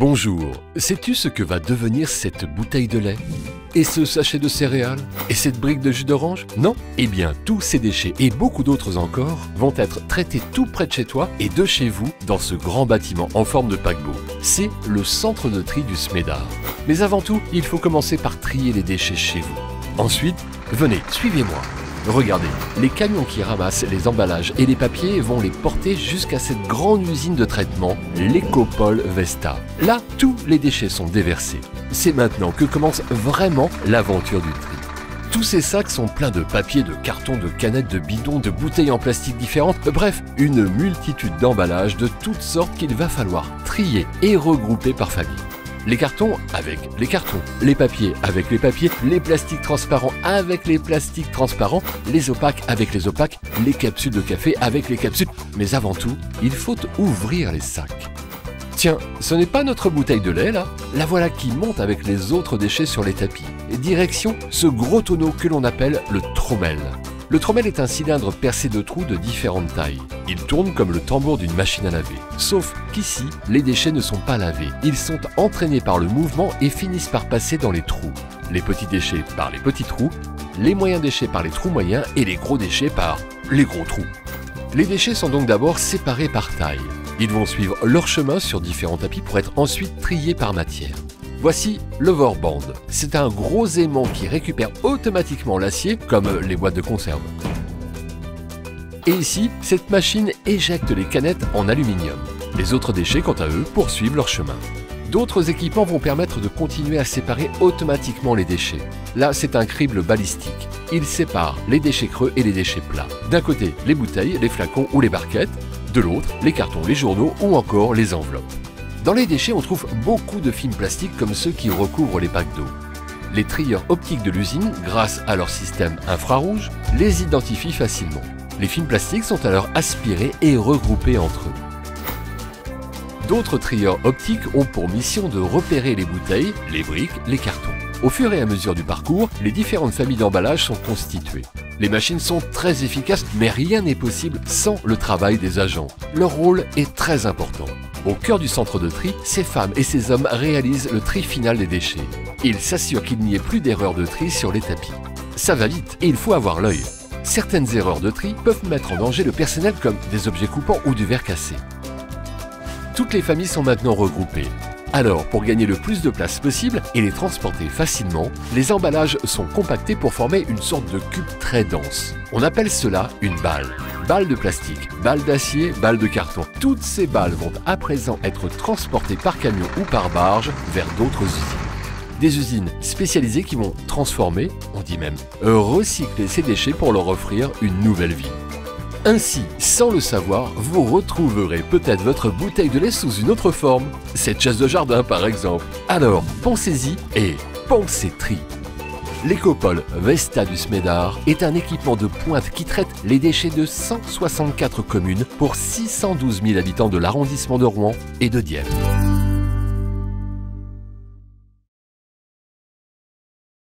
Bonjour, sais-tu ce que va devenir cette bouteille de lait? Et ce sachet de céréales? Et cette brique de jus d'orange? Non? Eh bien, tous ces déchets et beaucoup d'autres encore vont être traités tout près de chez toi et de chez vous dans ce grand bâtiment en forme de paquebot. C'est le centre de tri du Smedar. Mais avant tout, il faut commencer par trier les déchets chez vous. Ensuite, venez, suivez-moi. Regardez, les camions qui ramassent les emballages et les papiers vont les porter jusqu'à cette grande usine de traitement, l'Ecopol Vesta. Là, tous les déchets sont déversés. C'est maintenant que commence vraiment l'aventure du tri. Tous ces sacs sont pleins de papier, de cartons, de canettes, de bidons, de bouteilles en plastique différentes, bref, une multitude d'emballages de toutes sortes qu'il va falloir trier et regrouper par famille. Les cartons avec les cartons, les papiers avec les papiers, les plastiques transparents avec les plastiques transparents, les opaques avec les opaques, les capsules de café avec les capsules. Mais avant tout, il faut ouvrir les sacs. Tiens, ce n'est pas notre bouteille de lait là? La voilà qui monte avec les autres déchets sur les tapis. Et direction ce gros tonneau que l'on appelle le trommel. Le trommel est un cylindre percé de trous de différentes tailles. Il tourne comme le tambour d'une machine à laver. Sauf qu'ici, les déchets ne sont pas lavés. Ils sont entraînés par le mouvement et finissent par passer dans les trous. Les petits déchets par les petits trous, les moyens déchets par les trous moyens et les gros déchets par les gros trous. Les déchets sont donc d'abord séparés par taille. Ils vont suivre leur chemin sur différents tapis pour être ensuite triés par matière. Voici l'Overband. C'est un gros aimant qui récupère automatiquement l'acier, comme les boîtes de conserve. Et ici, cette machine éjecte les canettes en aluminium. Les autres déchets, quant à eux, poursuivent leur chemin. D'autres équipements vont permettre de continuer à séparer automatiquement les déchets. Là, c'est un crible balistique. Il sépare les déchets creux et les déchets plats. D'un côté, les bouteilles, les flacons ou les barquettes. De l'autre, les cartons, les journaux ou encore les enveloppes. Dans les déchets, on trouve beaucoup de films plastiques comme ceux qui recouvrent les packs d'eau. Les trieurs optiques de l'usine, grâce à leur système infrarouge, les identifient facilement. Les films plastiques sont alors aspirés et regroupés entre eux. D'autres trieurs optiques ont pour mission de repérer les bouteilles, les briques, les cartons. Au fur et à mesure du parcours, les différentes familles d'emballages sont constituées. Les machines sont très efficaces, mais rien n'est possible sans le travail des agents. Leur rôle est très important. Au cœur du centre de tri, ces femmes et ces hommes réalisent le tri final des déchets. Ils s'assurent qu'il n'y ait plus d'erreurs de tri sur les tapis. Ça va vite et il faut avoir l'œil. Certaines erreurs de tri peuvent mettre en danger le personnel comme des objets coupants ou du verre cassé. Toutes les familles sont maintenant regroupées. Alors, pour gagner le plus de place possible et les transporter facilement, les emballages sont compactés pour former une sorte de cube très dense. On appelle cela une balle. Balle de plastique, balle d'acier, balle de carton. Toutes ces balles vont à présent être transportées par camion ou par barge vers d'autres usines. Des usines spécialisées qui vont transformer, on dit même recycler ces déchets pour leur offrir une nouvelle vie. Ainsi, sans le savoir, vous retrouverez peut-être votre bouteille de lait sous une autre forme, cette chaise de jardin par exemple. Alors, pensez-y et pensez tri. L'Ecopol Vesta du Smedar est un équipement de pointe qui traite les déchets de 164 communes pour 612 000 habitants de l'arrondissement de Rouen et de Dieppe.